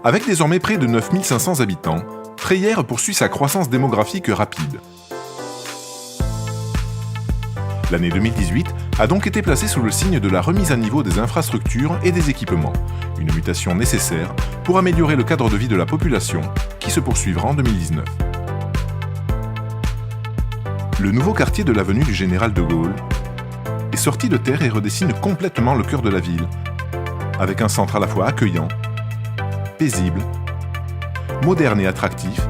Avec désormais près de 9500 habitants, Treillères poursuit sa croissance démographique rapide. L'année 2018 a donc été placée sous le signe de la remise à niveau des infrastructures et des équipements, une mutation nécessaire pour améliorer le cadre de vie de la population qui se poursuivra en 2019. Le nouveau quartier de l'avenue du Général de Gaulle est sorti de terre et redessine complètement le cœur de la ville, avec un centre à la fois accueillant, paisible, moderne et attractif,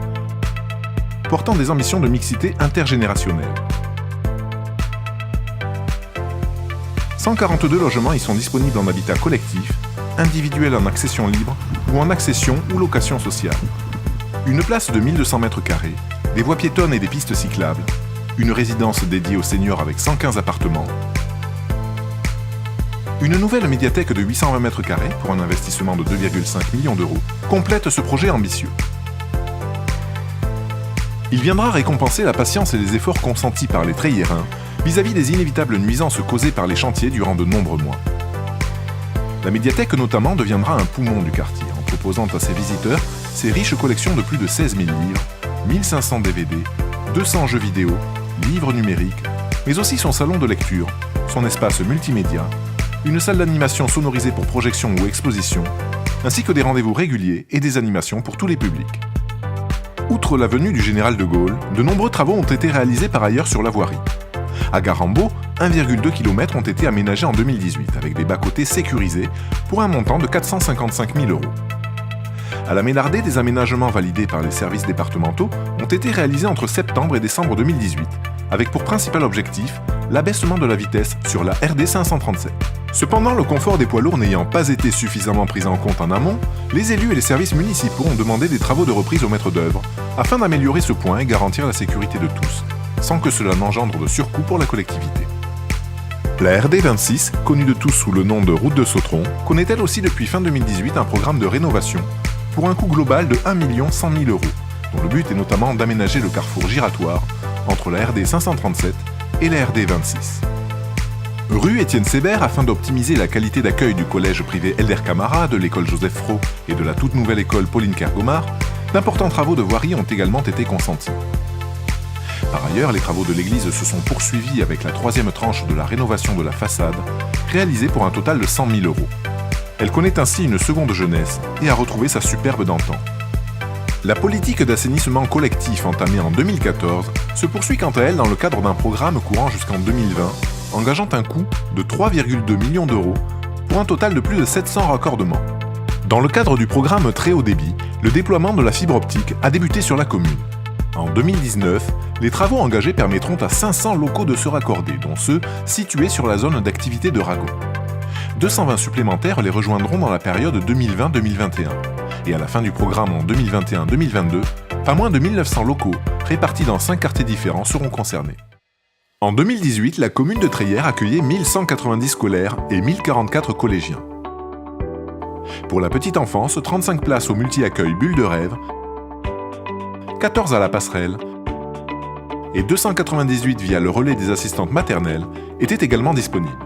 portant des ambitions de mixité intergénérationnelle. 142 logements y sont disponibles en habitat collectif, individuel en accession libre ou en accession ou location sociale. Une place de 1200 m², des voies piétonnes et des pistes cyclables, une résidence dédiée aux seniors avec 115 appartements, une nouvelle médiathèque de 820 m² pour un investissement de 2,5 millions d'euros complète ce projet ambitieux. Il viendra récompenser la patience et les efforts consentis par les Treillérains vis-à-vis des inévitables nuisances causées par les chantiers durant de nombreux mois. La médiathèque notamment deviendra un poumon du quartier en proposant à ses visiteurs ses riches collections de plus de 16 000 livres, 1500 DVD, 200 jeux vidéo, livres numériques, mais aussi son salon de lecture, son espace multimédia, une salle d'animation sonorisée pour projection ou exposition, ainsi que des rendez-vous réguliers et des animations pour tous les publics. Outre l'avenue du Général de Gaulle, de nombreux travaux ont été réalisés par ailleurs sur la voirie. À Garambeau, 1,2 km ont été aménagés en 2018 avec des bas-côtés sécurisés pour un montant de 455 000 euros. À la Ménardée, des aménagements validés par les services départementaux ont été réalisés entre septembre et décembre 2018, avec pour principal objectif l'abaissement de la vitesse sur la RD 537. Cependant, le confort des poids lourds n'ayant pas été suffisamment pris en compte en amont, les élus et les services municipaux ont demandé des travaux de reprise au maître d'œuvre afin d'améliorer ce point et garantir la sécurité de tous, sans que cela n'engendre de surcoût pour la collectivité. La RD 26, connue de tous sous le nom de route de Sautron, connaît elle aussi depuis fin 2018 un programme de rénovation pour un coût global de 1 100 000 euros, dont le but est notamment d'aménager le carrefour giratoire entre la RD 537 et la RD 26. Rue Étienne Sébert, afin d'optimiser la qualité d'accueil du collège privé Elder Camara, de l'école Joseph Fro et de la toute nouvelle école Pauline Kergomar, d'importants travaux de voirie ont également été consentis. Par ailleurs, les travaux de l'église se sont poursuivis avec la troisième tranche de la rénovation de la façade, réalisée pour un total de 100 000 euros. Elle connaît ainsi une seconde jeunesse et a retrouvé sa superbe d'antan. La politique d'assainissement collectif entamée en 2014 se poursuit quant à elle dans le cadre d'un programme courant jusqu'en 2020, engageant un coût de 3,2 millions d'euros pour un total de plus de 700 raccordements. Dans le cadre du programme Très haut débit, le déploiement de la fibre optique a débuté sur la commune. En 2019, les travaux engagés permettront à 500 locaux de se raccorder, dont ceux situés sur la zone d'activité de Ragon. 220 supplémentaires les rejoindront dans la période 2020-2021. Et à la fin du programme en 2021-2022, pas moins de 1900 locaux, répartis dans 5 quartiers différents, seront concernés. En 2018, la commune de Treillères accueillait 1190 scolaires et 1044 collégiens. Pour la petite enfance, 35 places au multi-accueil Bulle de Rêve, 14 à la Passerelle et 298 via le relais des assistantes maternelles étaient également disponibles.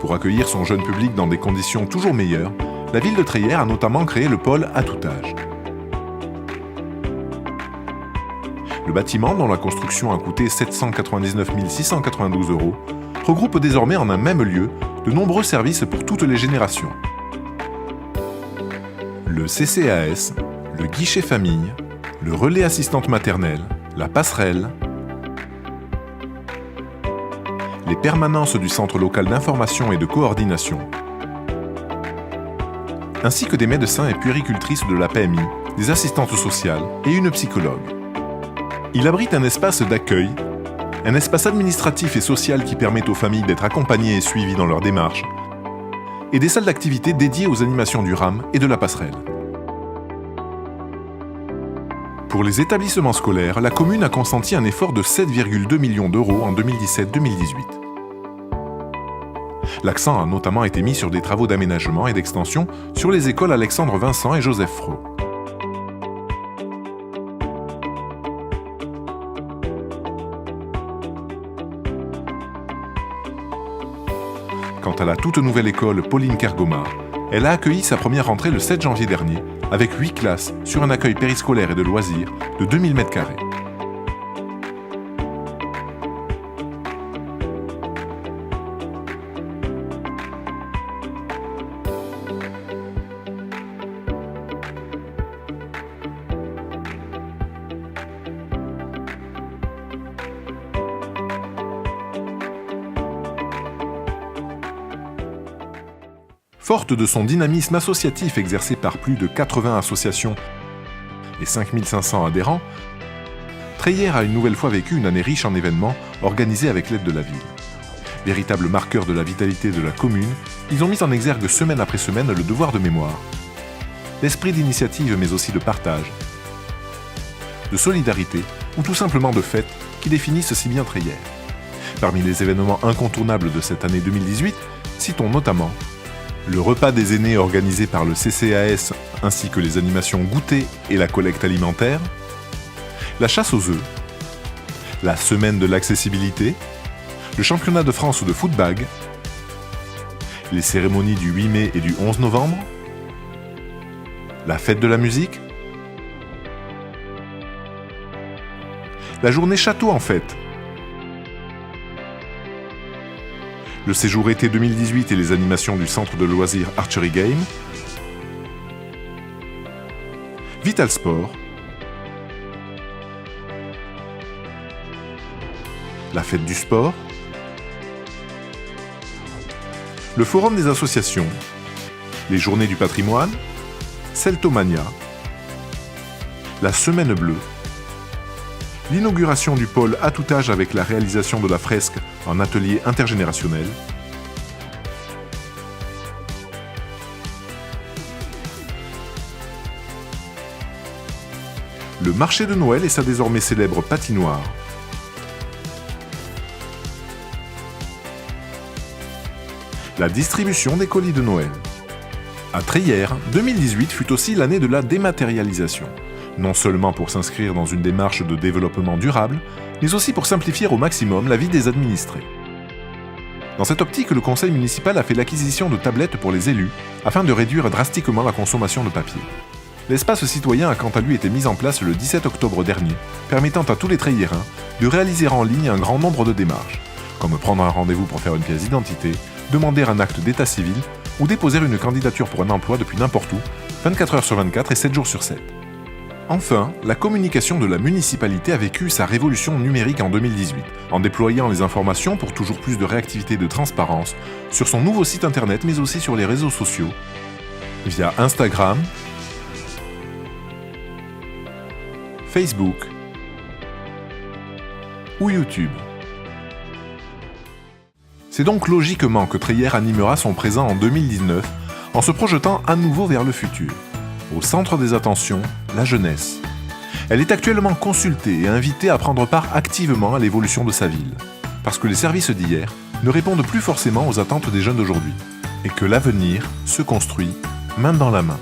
Pour accueillir son jeune public dans des conditions toujours meilleures, la ville de Treillères a notamment créé le pôle à tout âge. Le bâtiment, dont la construction a coûté 799 692 euros, regroupe désormais en un même lieu de nombreux services pour toutes les générations. Le CCAS, le guichet famille, le relais assistante maternelle, la passerelle, les permanences du Centre local d'information et de coordination, ainsi que des médecins et puéricultrices de la PMI, des assistantes sociales et une psychologue. Il abrite un espace d'accueil, un espace administratif et social qui permet aux familles d'être accompagnées et suivies dans leurs démarches, et des salles d'activité dédiées aux animations du RAM et de la passerelle. Pour les établissements scolaires, la commune a consenti un effort de 7,2 millions d'euros en 2017-2018. L'accent a notamment été mis sur des travaux d'aménagement et d'extension sur les écoles Alexandre Vincent et Joseph Fro. Quant à la toute nouvelle école Pauline Kergomar, elle a accueilli sa première rentrée le 7 janvier dernier, avec 8 classes sur un accueil périscolaire et de loisirs de 2000 m². Forte de son dynamisme associatif exercé par plus de 80 associations et 5500 adhérents, Treillère a une nouvelle fois vécu une année riche en événements organisés avec l'aide de la ville. Véritable marqueur de la vitalité de la commune, ils ont mis en exergue semaine après semaine le devoir de mémoire, l'esprit d'initiative mais aussi de partage, de solidarité ou tout simplement de fête qui définissent si bien Treillère. Parmi les événements incontournables de cette année 2018, citons notamment le repas des aînés organisé par le CCAS ainsi que les animations goûter et la collecte alimentaire, la chasse aux œufs, la semaine de l'accessibilité, le championnat de France de footbag, les cérémonies du 8 mai et du 11 novembre, la fête de la musique, la journée château en fête, le séjour été 2018 et les animations du centre de loisirs Archery Game, Vital Sport, la fête du sport, le forum des associations, les journées du patrimoine, Celtomania, la semaine bleue, l'inauguration du pôle à tout âge avec la réalisation de la fresque en atelier intergénérationnel, le marché de Noël et sa désormais célèbre patinoire, la distribution des colis de Noël. À Treillère, 2018 fut aussi l'année de la dématérialisation, non seulement pour s'inscrire dans une démarche de développement durable, mais aussi pour simplifier au maximum la vie des administrés. Dans cette optique, le conseil municipal a fait l'acquisition de tablettes pour les élus, afin de réduire drastiquement la consommation de papier. L'espace citoyen a quant à lui été mis en place le 17 octobre dernier, permettant à tous les Treillérains de réaliser en ligne un grand nombre de démarches, comme prendre un rendez-vous pour faire une pièce d'identité, demander un acte d'état civil ou déposer une candidature pour un emploi depuis n'importe où, 24 heures sur 24 et 7 jours sur 7. Enfin, la communication de la municipalité a vécu sa révolution numérique en 2018, en déployant les informations pour toujours plus de réactivité et de transparence sur son nouveau site internet mais aussi sur les réseaux sociaux, via Instagram, Facebook ou YouTube. C'est donc logiquement que Treillère animera son présent en 2019 en se projetant à nouveau vers le futur. Au centre des attentions, la jeunesse. Elle est actuellement consultée et invitée à prendre part activement à l'évolution de sa ville, parce que les services d'hier ne répondent plus forcément aux attentes des jeunes d'aujourd'hui, et que l'avenir se construit main dans la main.